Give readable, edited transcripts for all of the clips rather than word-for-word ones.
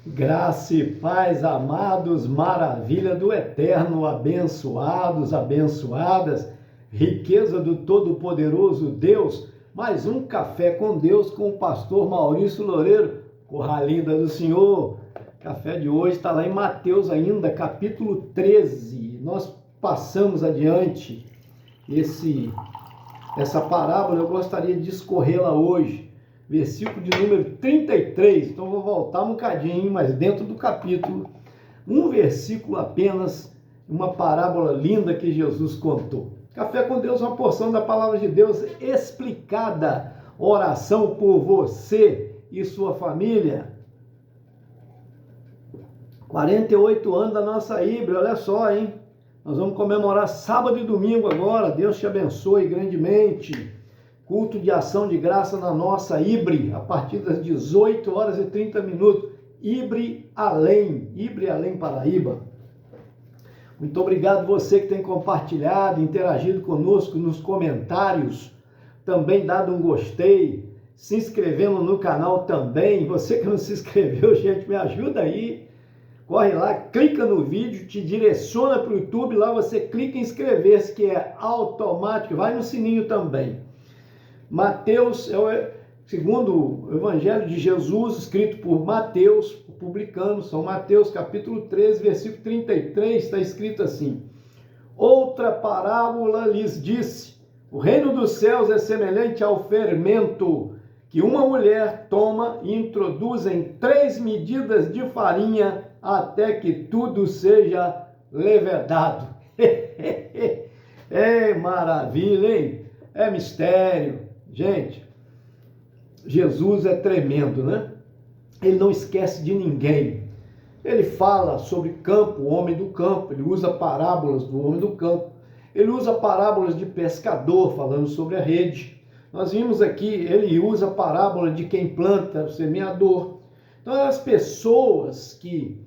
Graça e paz, amados, maravilha do eterno, abençoados, abençoadas, riqueza do Todo-Poderoso Deus, mais um Café com Deus com o pastor Maurício Loureiro, corra linda do Senhor. Café de hoje está lá em Mateus ainda, capítulo 13. Nós passamos adiante essa parábola, eu gostaria de discorrê-la hoje. Versículo de número 33, então vou voltar um bocadinho, mas dentro do capítulo, um versículo apenas, uma parábola linda que Jesus contou. Café com Deus, uma porção da palavra de Deus explicada, oração por você e sua família. 48 anos da nossa Híbrida, olha só, hein? Nós vamos comemorar sábado e domingo agora, Deus te abençoe grandemente. Culto de ação de graça na nossa Ibre, a partir das 18 horas e 30 minutos. Ibre Além Paraíba. Muito obrigado você que tem compartilhado, interagido conosco nos comentários, também dado um gostei, se inscrevendo no canal também. Você que não se inscreveu, gente, me ajuda aí. Corre lá, clica no vídeo, te direciona para o YouTube, lá você clica em inscrever-se, que é automático, vai no sininho também. Mateus segundo o Evangelho de Jesus, escrito por Mateus, o publicano, São Mateus, capítulo 13, versículo 33, está escrito assim: outra parábola lhes disse, o reino dos céus é semelhante ao fermento que uma mulher toma e introduz em 3 medidas de farinha até que tudo seja levedado. É maravilha, hein? É mistério. Gente, Jesus é tremendo, né? Ele não esquece de ninguém. Ele fala sobre campo, o homem do campo. Ele usa parábolas do homem do campo. Ele usa parábolas de pescador, falando sobre a rede. Nós vimos aqui, ele usa a parábola de quem planta, o semeador. Então, as pessoas que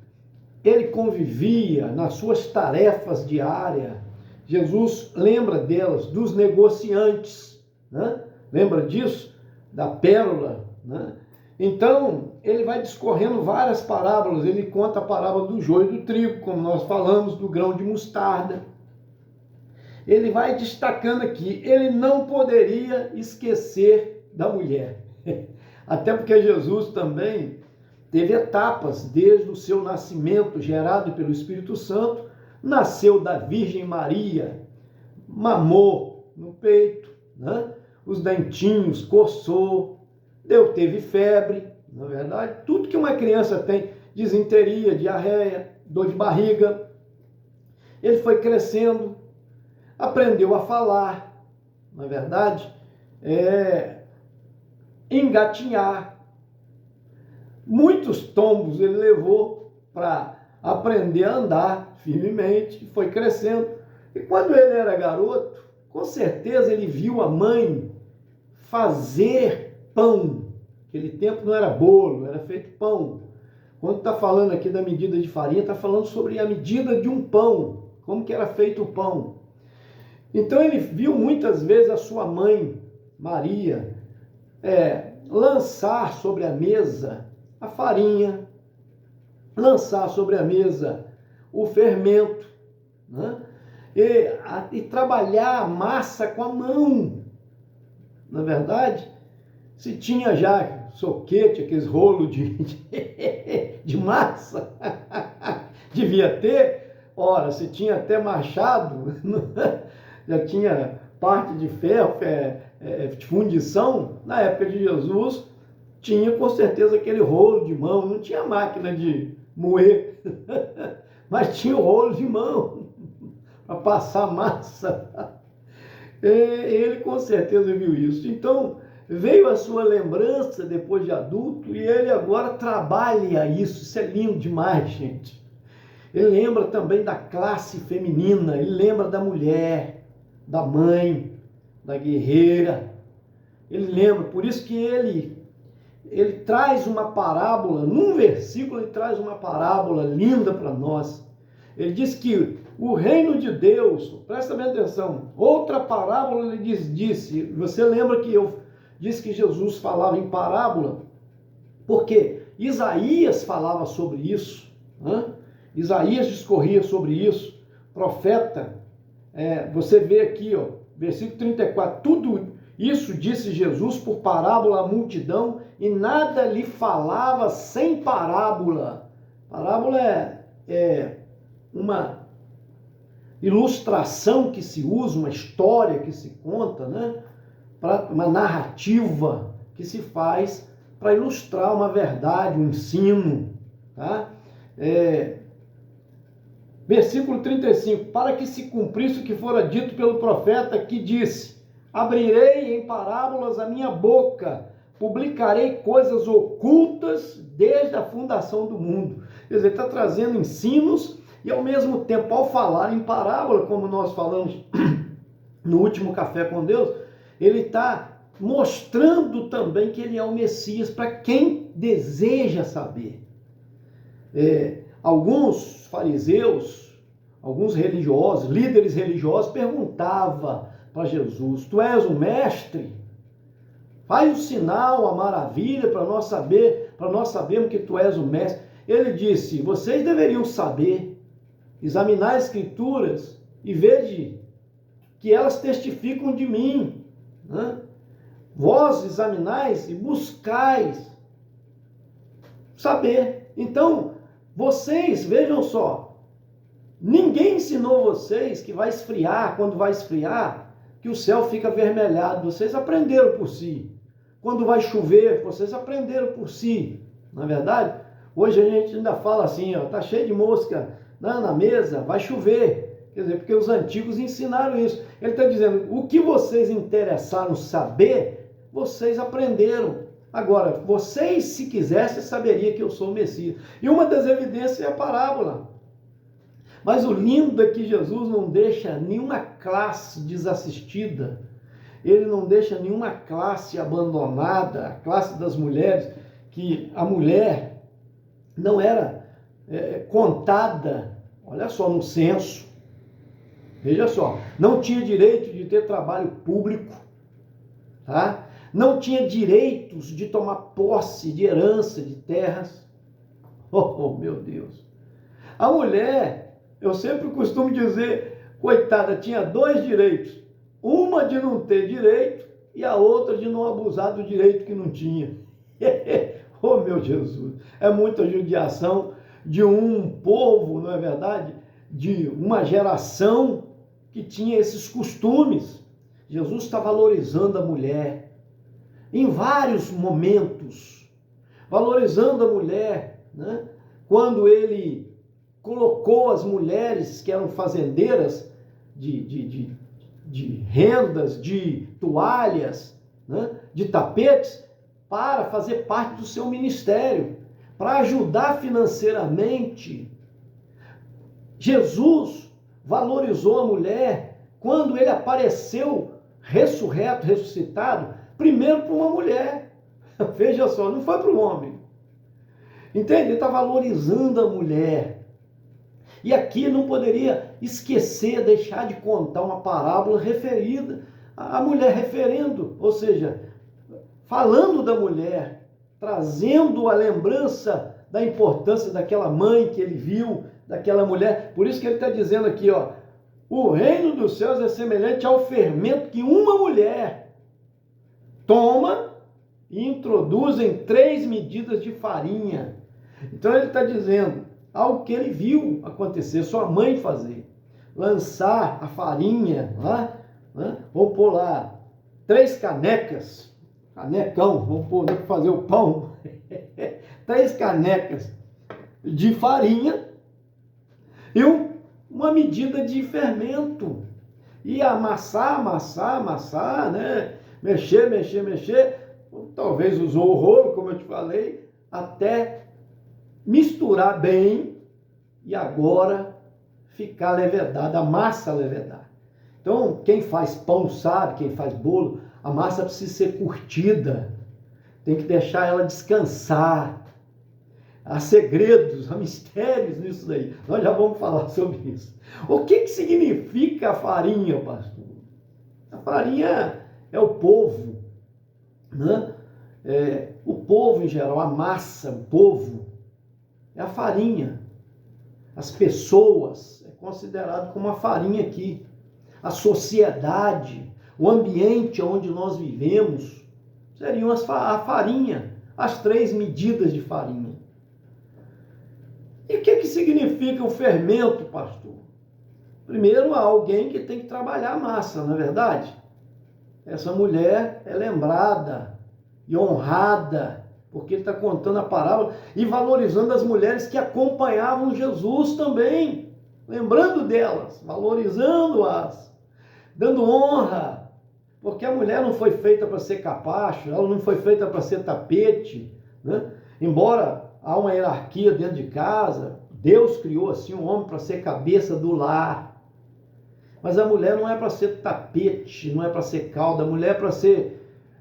ele convivia nas suas tarefas diárias, Jesus lembra delas, dos negociantes, né? Lembra disso? Da pérola, né? Então, ele vai discorrendo várias parábolas. Ele conta a parábola do joio e do trigo, como nós falamos, do grão de mostarda. Ele vai destacando aqui, ele não poderia esquecer da mulher. Até porque Jesus também teve etapas, desde o seu nascimento, gerado pelo Espírito Santo, nasceu da Virgem Maria, mamou no peito, né? Os dentinhos, coçou, teve febre, na verdade, tudo que uma criança tem, disenteria, diarreia, dor de barriga. Ele foi crescendo, aprendeu a falar, na verdade, engatinhar. Muitos tombos ele levou para aprender a andar firmemente, foi crescendo. E quando ele era garoto, com certeza ele viu a mãe fazer pão. Aquele tempo não era bolo, era feito pão. Quando está falando aqui da medida de farinha, está falando sobre a medida de um pão, como que era feito o pão. Então ele viu muitas vezes a sua mãe, Maria, lançar sobre a mesa a farinha, lançar sobre a mesa o fermento, né? E trabalhar a massa com a mão. Na verdade, se tinha já soquete, aqueles rolos de massa, devia ter. Ora, se tinha até machado, já tinha parte de ferro, de fundição. Na época de Jesus, tinha com certeza aquele rolo de mão, não tinha máquina de moer, mas tinha o rolo de mão para passar massa. Ele com certeza viu isso. Então, veio a sua lembrança depois de adulto e ele agora trabalha isso. Isso é lindo demais, gente. Ele lembra também da classe feminina, ele lembra da mulher, da mãe, da guerreira. Ele lembra, por isso que ele traz uma parábola, num versículo ele traz uma parábola linda para nós. Ele diz que o reino de Deus, presta bem atenção, outra parábola ele disse, você lembra que eu disse que Jesus falava em parábola? Porque Isaías falava sobre isso, né? Isaías discorria sobre isso, profeta, você vê aqui, ó, versículo 34, tudo isso disse Jesus por parábola à multidão, e nada lhe falava sem parábola. Parábola é uma ilustração que se usa, uma história que se conta, né? Uma narrativa que se faz para ilustrar uma verdade, um ensino, tá? Versículo 35, para que se cumprisse o que fora dito pelo profeta que disse, abrirei em parábolas a minha boca, publicarei coisas ocultas desde a fundação do mundo. Quer dizer, ele está trazendo ensinos e ao mesmo tempo, ao falar em parábola, como nós falamos no último Café com Deus, ele está mostrando também que ele é o Messias para quem deseja saber. Alguns fariseus, alguns religiosos, líderes religiosos, perguntavam para Jesus, tu és o mestre? Faz o sinal, a maravilha, para nós sabermos que tu és o mestre. Ele disse, vocês deveriam saber, examinar as escrituras e ver que elas testificam de mim, né? Vós examinais e buscais saber. Então, vocês, vejam só, ninguém ensinou vocês que vai esfriar, quando vai esfriar, que o céu fica avermelhado. Vocês aprenderam por si. Quando vai chover, vocês aprenderam por si. Não é verdade? Hoje a gente ainda fala assim, ó, tá cheio de mosca na mesa, vai chover. Quer dizer, porque os antigos ensinaram isso. Ele está dizendo, o que vocês interessaram saber, vocês aprenderam. Agora, vocês, se quisessem, saberiam que eu sou o Messias. E uma das evidências é a parábola. Mas o lindo é que Jesus não deixa nenhuma classe desassistida. Ele não deixa nenhuma classe abandonada, a classe das mulheres, que a mulher não era contada, olha só, no censo. Veja só, não tinha direito de ter trabalho público, tá? Não tinha direitos de tomar posse de herança de terras. Oh, meu Deus! A mulher, eu sempre costumo dizer, coitada, tinha dois direitos. Uma de não ter direito e a outra de não abusar do direito que não tinha. Oh, meu Jesus! É muita judiação de um povo, não é verdade? De uma geração que tinha esses costumes. Jesus está valorizando a mulher em vários momentos, valorizando a mulher, né? Quando ele colocou as mulheres que eram fazendeiras de rendas, de toalhas, né? De tapetes, para fazer parte do seu ministério, para ajudar financeiramente. Jesus valorizou a mulher quando ele apareceu ressurreto, ressuscitado, primeiro para uma mulher. Veja só, não foi para o homem. Entende? Ele está valorizando a mulher. E aqui não poderia esquecer, deixar de contar uma parábola referida à mulher, referendo, ou seja, falando da mulher, trazendo a lembrança da importância daquela mãe que ele viu, daquela mulher. Por isso que ele está dizendo aqui, ó, o reino dos céus é semelhante ao fermento que uma mulher toma e introduz em 3 medidas de farinha. Então ele está dizendo algo que ele viu acontecer, sua mãe fazer. Lançar a farinha lá, né? Vamos pôr lá 3 canecas, canecão, vamos pôr para fazer o pão. 3 canecas de farinha e uma medida de fermento. E amassar, né? Mexer. Talvez usou o rolo, como eu te falei, até misturar bem e agora ficar levedada, a massa levedar. Então, quem faz pão sabe, quem faz bolo, a massa precisa ser curtida, tem que deixar ela descansar. Há segredos, há mistérios nisso daí. Nós já vamos falar sobre isso. O que significa a farinha, pastor? A farinha é o povo, né? O povo em geral, a massa, o povo, é a farinha. As pessoas é considerado como a farinha aqui. A sociedade, o ambiente onde nós vivemos, seriam a farinha, as 3 medidas de farinha. E o que significa o fermento, pastor? Primeiro, há alguém que tem que trabalhar a massa, não é verdade? Essa mulher é lembrada e honrada, porque ele está contando a parábola e valorizando as mulheres que acompanhavam Jesus também, lembrando delas, valorizando-as, dando honra, porque a mulher não foi feita para ser capacho, ela não foi feita para ser tapete, né? Embora há uma hierarquia dentro de casa, Deus criou assim o homem para ser cabeça do lar, mas a mulher não é para ser tapete, não é para ser cauda, a mulher é para ser,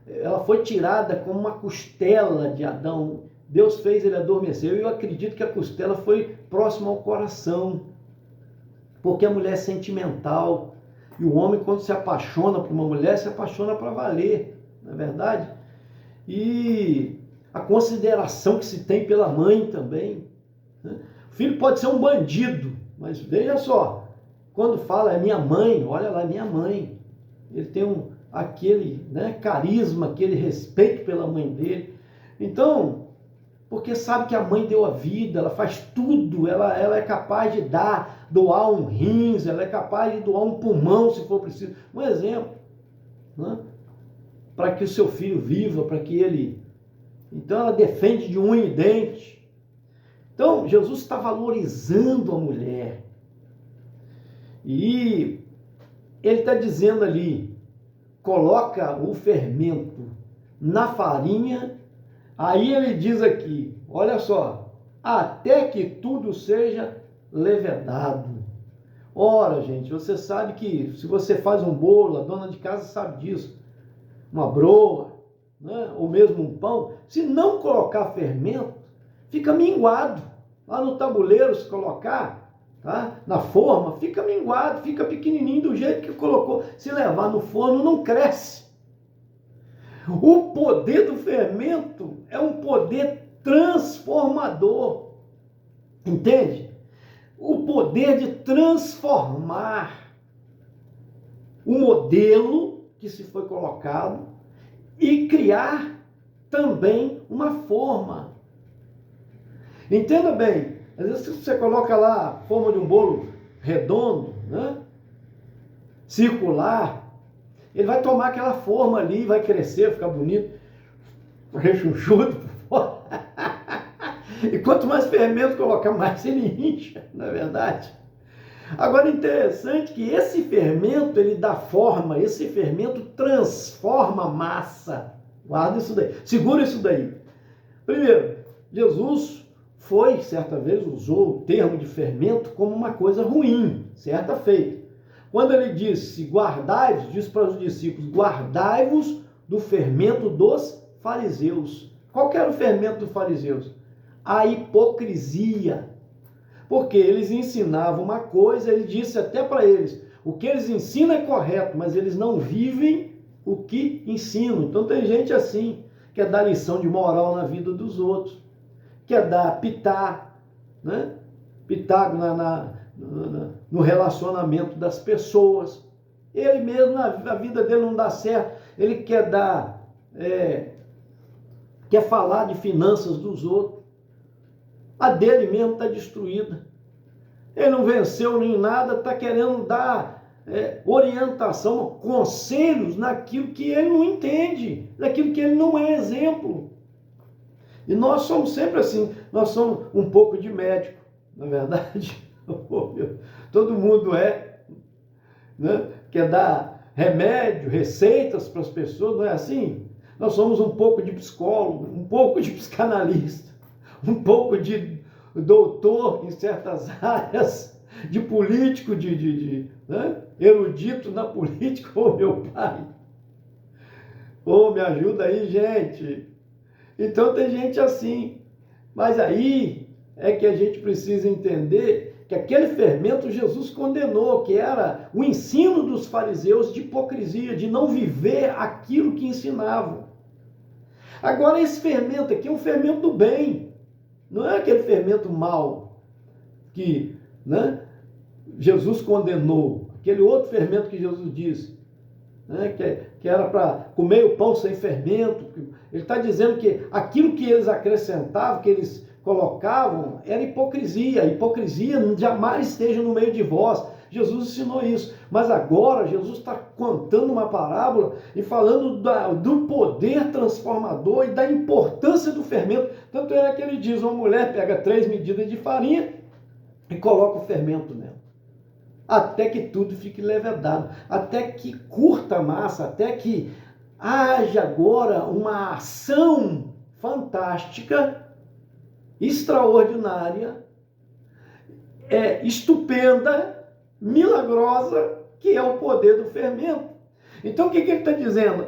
ela foi tirada como uma costela de Adão, Deus fez ele adormecer, e eu acredito que a costela foi próxima ao coração, porque a mulher é sentimental, e o homem, quando se apaixona por uma mulher, se apaixona para valer, não é verdade? E a consideração que se tem pela mãe também, né? O filho pode ser um bandido, mas veja só, quando fala é minha mãe, olha lá, é minha mãe. Ele tem aquele, né, carisma, aquele respeito pela mãe dele. Então, porque sabe que a mãe deu a vida, ela faz tudo, ela é capaz de doar um rins, ela é capaz de doar um pulmão se for preciso. Um exemplo, né? Para que o seu filho viva, para que ele... Então ela defende de unha e dente. Então Jesus está valorizando a mulher. E ele está dizendo ali, coloca o fermento na farinha. Aí ele diz aqui, olha só, até que tudo seja levedado. Ora, gente, você sabe que se você faz um bolo, a dona de casa sabe disso, uma broa, né, ou mesmo um pão, se não colocar fermento, fica minguado. Lá no tabuleiro, se colocar, tá, na forma, fica minguado, fica pequenininho do jeito que colocou. Se levar no forno, não cresce. O poder do fermento é um poder transformador, entende? O poder de transformar o modelo que se foi colocado e criar também uma forma. Entenda bem, às vezes você coloca lá a forma de um bolo redondo, né? Circular, ele vai tomar aquela forma ali, vai crescer, ficar bonito, rechonchudo. E quanto mais fermento colocar, mais ele incha, não é verdade? Agora, interessante que esse fermento, ele dá forma, esse fermento transforma a massa. Guarda isso daí, segura isso daí. Primeiro, Jesus certa vez, usou o termo de fermento como uma coisa ruim, certa feita. Quando ele disse, guardai-vos, disse para os discípulos, guardai-vos do fermento dos fariseus. Qual que era o fermento dos fariseus? A hipocrisia. Porque eles ensinavam uma coisa, ele disse até para eles, o que eles ensinam é correto, mas eles não vivem o que ensinam. Então tem gente assim, quer dar lição de moral na vida dos outros, quer dar pitar, né? Pitaco no relacionamento das pessoas. Ele mesmo, a vida dele não dá certo, ele quer quer falar de finanças dos outros. A dele mesmo está destruída. Ele não venceu nem nada, está querendo dar orientação, conselhos naquilo que ele não entende, naquilo que ele não é exemplo. E nós somos sempre assim, nós somos um pouco de médico, na verdade. Todo mundo né? Quer dar remédio, receitas para as pessoas, não é assim? Nós somos um pouco de psicólogo, um pouco de psicanalista, um pouco de doutor em certas áreas, de político, né? Erudito na política. Ô, meu pai, me ajuda aí, gente. Então tem gente assim, mas aí é que a gente precisa entender que aquele fermento Jesus condenou, que era o ensino dos fariseus de hipocrisia, de não viver aquilo que ensinavam. Agora, esse fermento aqui é um fermento do bem, não é aquele fermento mau que, né, Jesus condenou, aquele outro fermento que Jesus disse, né, que era para comer o pão sem fermento. Ele está dizendo que aquilo que eles acrescentavam, que eles colocavam, era hipocrisia. A hipocrisia jamais esteja no meio de vós. Jesus ensinou isso. Mas agora Jesus está contando uma parábola e falando do poder transformador e da importância do fermento. Tanto é que ele diz, uma mulher pega 3 medidas de farinha e coloca o fermento nela, até que tudo fique levedado, até que curta a massa, até que haja agora uma ação fantástica, extraordinária, estupenda, milagrosa, que é o poder do fermento. Então o que ele está dizendo?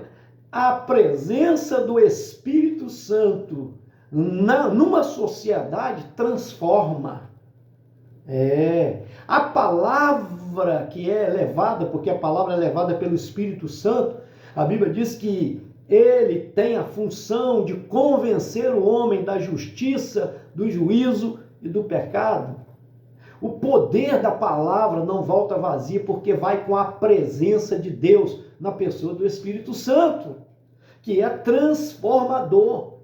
A presença do Espírito Santo numa sociedade transforma. A palavra que é levada, porque a palavra é levada pelo Espírito Santo, a Bíblia diz que ele tem a função de convencer o homem da justiça, do juízo e do pecado. O poder da palavra não volta vazia, porque vai com a presença de Deus na pessoa do Espírito Santo, que é transformador.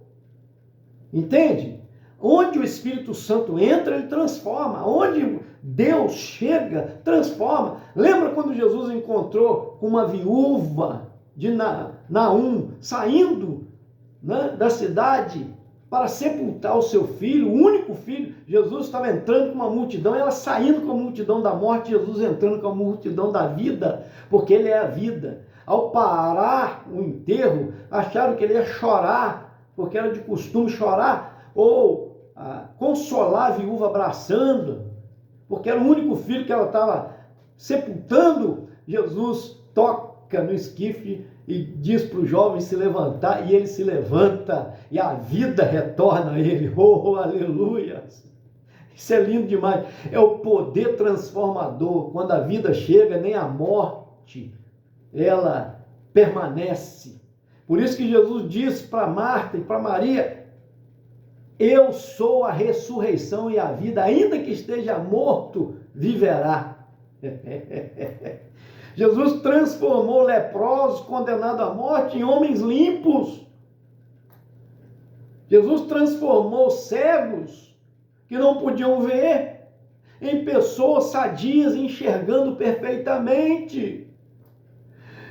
Entende? Onde o Espírito Santo entra, ele transforma. Onde Deus chega, transforma. Lembra quando Jesus encontrou com uma viúva de Naum, saindo, né, da cidade para sepultar o seu filho, o único filho? Jesus estava entrando com uma multidão, ela saindo com a multidão da morte, Jesus entrando com a multidão da vida, porque ele é a vida. Ao parar o enterro, acharam que ele ia chorar, porque era de costume chorar, ou consolar a viúva abraçando, porque era o único filho que ela estava sepultando. Jesus toca no esquife e diz para o jovem se levantar, e ele se levanta, e a vida retorna a ele. Oh, aleluia! Isso é lindo demais. É o poder transformador. Quando a vida chega, nem a morte, ela permanece. Por isso que Jesus diz para Marta e para Maria: eu sou a ressurreição e a vida, ainda que esteja morto, viverá. Jesus transformou leprosos condenados à morte em homens limpos. Jesus transformou cegos que não podiam ver em pessoas sadias, enxergando perfeitamente.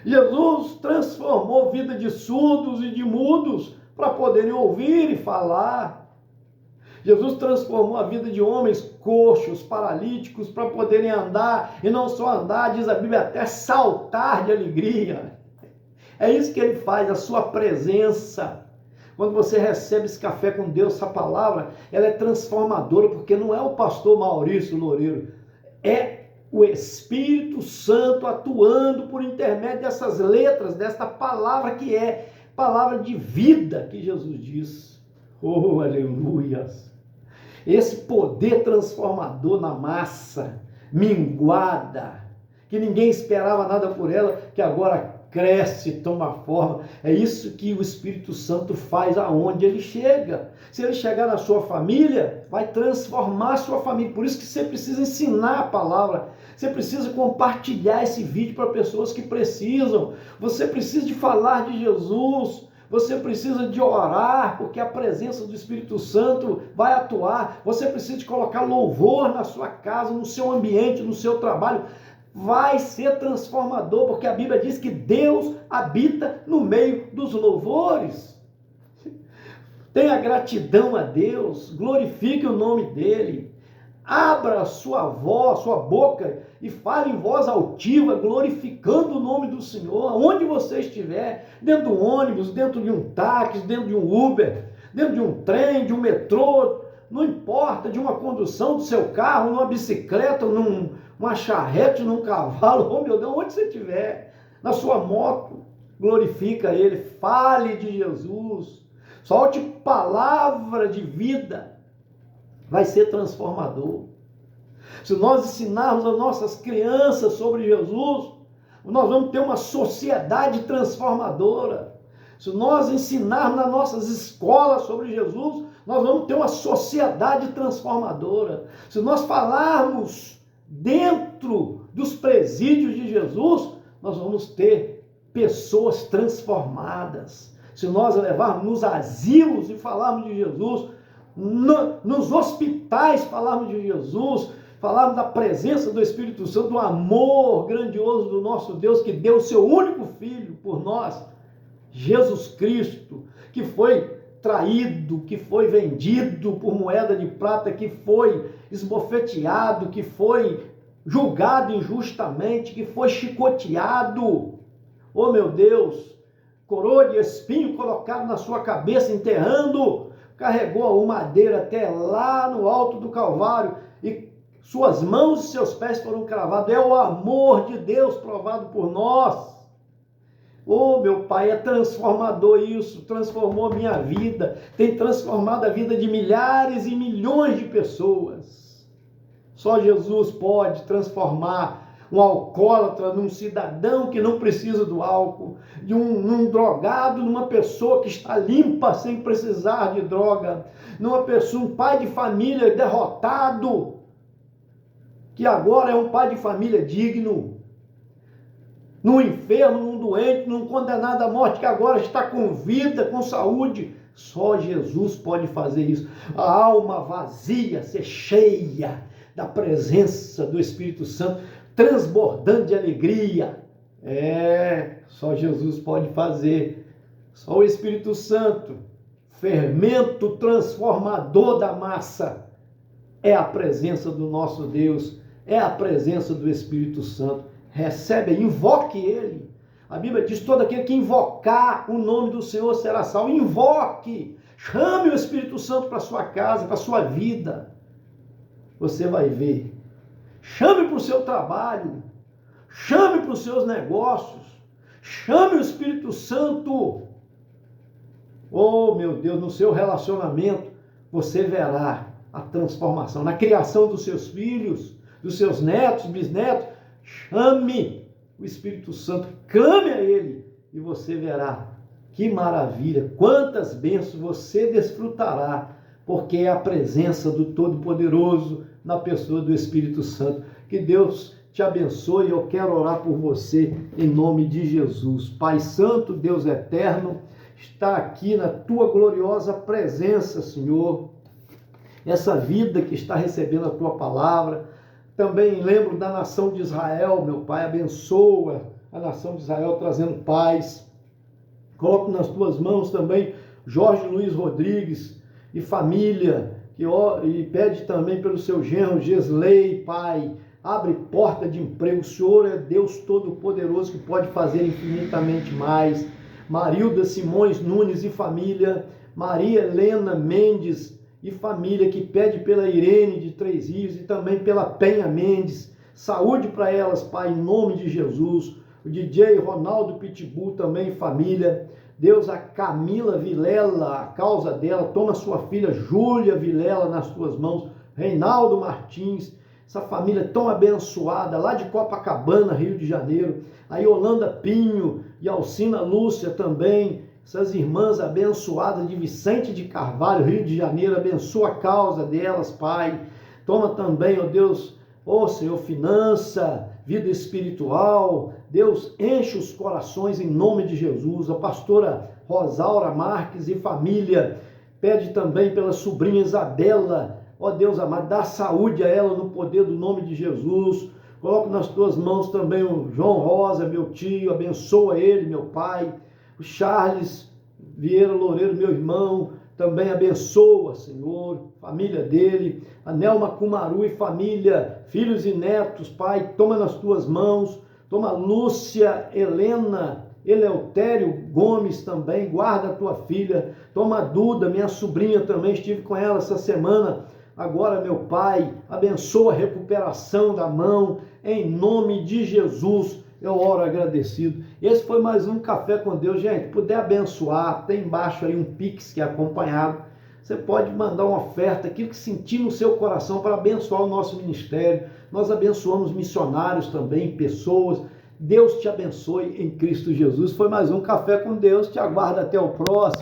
Jesus transformou vida de surdos e de mudos para poderem ouvir e falar. Jesus transformou a vida de homens coxos, paralíticos, para poderem andar, e não só andar, diz a Bíblia, até saltar de alegria. É isso que ele faz, a sua presença. Quando você recebe esse café com Deus, essa palavra, ela é transformadora, porque não é o pastor Maurício Loureiro, é o Espírito Santo atuando por intermédio dessas letras, desta palavra que é palavra de vida, que Jesus diz. Oh, aleluias! Esse poder transformador na massa, minguada, que ninguém esperava nada por ela, que agora cresce, toma forma. É isso que o Espírito Santo faz aonde ele chega. Se ele chegar na sua família, vai transformar a sua família. Por isso que você precisa ensinar a palavra. Você precisa compartilhar esse vídeo para pessoas que precisam. Você precisa de falar de Jesus. Você precisa de orar, porque a presença do Espírito Santo vai atuar. Você precisa de colocar louvor na sua casa, no seu ambiente, no seu trabalho. Vai ser transformador, porque a Bíblia diz que Deus habita no meio dos louvores. Tenha gratidão a Deus, glorifique o nome dEle. Abra a sua voz, sua boca, e fale em voz altiva, glorificando o nome do Senhor, onde você estiver, dentro do ônibus, dentro de um táxi, dentro de um Uber, dentro de um trem, de um metrô, não importa, de uma condução do seu carro, numa bicicleta, numa charrete, num cavalo, oh meu Deus, onde você estiver, na sua moto, glorifica Ele, fale de Jesus, solte palavra de vida, vai ser transformador. Se nós ensinarmos as nossas crianças sobre Jesus, nós vamos ter uma sociedade transformadora. Se nós ensinarmos nas nossas escolas sobre Jesus, nós vamos ter uma sociedade transformadora. Se nós falarmos dentro dos presídios de Jesus, nós vamos ter pessoas transformadas. Se nós levarmos nos asilos e falarmos de Jesus, nos hospitais falarmos de Jesus, falarmos da presença do Espírito Santo, do amor grandioso do nosso Deus, que deu o seu único Filho por nós, Jesus Cristo, que foi traído, que foi vendido por moeda de prata, que foi esbofeteado, que foi julgado injustamente, que foi chicoteado. Oh meu Deus, coroa de espinho colocado na sua cabeça, enterrando, carregou a madeira até lá no alto do Calvário, e suas mãos e seus pés foram cravados. É o amor de Deus provado por nós. Oh, meu Pai, é transformador isso, transformou a minha vida, tem transformado a vida de milhares e milhões de pessoas. Só Jesus pode transformar um alcoólatra num cidadão que não precisa do álcool, de um drogado numa pessoa que está limpa sem precisar de droga, numa pessoa, um pai de família derrotado, que agora é um pai de família digno, num enfermo, num doente, num condenado à morte, que agora está com vida, com saúde. Só Jesus pode fazer isso. A alma vazia ser cheia da presença do Espírito Santo, transbordando de alegria. Só Jesus pode fazer. Só o Espírito Santo, fermento transformador da massa, é a presença do nosso Deus, é a presença do Espírito Santo. Recebe, invoque Ele. A Bíblia diz, todo aquele que invocar o nome do Senhor será salvo. Invoque, chame o Espírito Santo para a sua casa, para a sua vida. Você vai ver. Chame para o seu trabalho, chame para os seus negócios, chame o Espírito Santo. Oh, meu Deus, no seu relacionamento, você verá a transformação. Na criação dos seus filhos, dos seus netos, bisnetos, chame o Espírito Santo, clame a Ele, e você verá que maravilha, quantas bênçãos você desfrutará, porque é a presença do Todo-Poderoso na pessoa do Espírito Santo. Que Deus te abençoe. Eu quero orar por você em nome de Jesus. Pai Santo, Deus eterno, está aqui na tua gloriosa presença, Senhor, essa vida que está recebendo a tua palavra. Também lembro da nação de Israel, meu Pai, abençoa a nação de Israel, trazendo paz. Coloco nas tuas mãos também Jorge Luiz Rodrigues e família, e pede também pelo seu genro Gesley, Pai, abre porta de emprego. O Senhor é Deus Todo-Poderoso que pode fazer infinitamente mais. Marilda Simões Nunes e família, Maria Helena Mendes e família, que pede pela Irene de Três Rios e também pela Penha Mendes. Saúde para elas, Pai, em nome de Jesus. O DJ Ronaldo Pitbull também, família. Deus, a Camila Vilela, a causa dela, toma sua filha Júlia Vilela nas tuas mãos. Reinaldo Martins, essa família tão abençoada, lá de Copacabana, Rio de Janeiro. A Yolanda Pinho e Alcina Lúcia também, essas irmãs abençoadas de Vicente de Carvalho, Rio de Janeiro, abençoa a causa delas, Pai. Toma também, ó Deus, ó Senhor, finança, vida espiritual. Deus, enche os corações em nome de Jesus. A pastora Rosaura Marques e família, pede também pela sobrinha Isabela, ó Deus amado, dá saúde a ela no poder do nome de Jesus. Coloco nas tuas mãos também o João Rosa, meu tio, abençoa ele, meu pai. O Charles Vieira Loureiro, meu irmão, também abençoa, Senhor, família dele. A Nelma Kumaru e família, filhos e netos, Pai, toma nas tuas mãos. Toma Lúcia Helena Eleutério Gomes também, guarda a tua filha. Toma a Duda, minha sobrinha também, estive com ela essa semana. Agora, meu Pai, abençoa a recuperação da mão, em nome de Jesus, eu oro agradecido. Esse foi mais um Café com Deus, gente. Puder abençoar, tem embaixo aí um Pix que é acompanhado. Você pode mandar uma oferta, aquilo que sentir no seu coração para abençoar o nosso ministério. Nós abençoamos missionários também, pessoas. Deus te abençoe em Cristo Jesus. Foi mais um Café com Deus. Te aguardo até o próximo.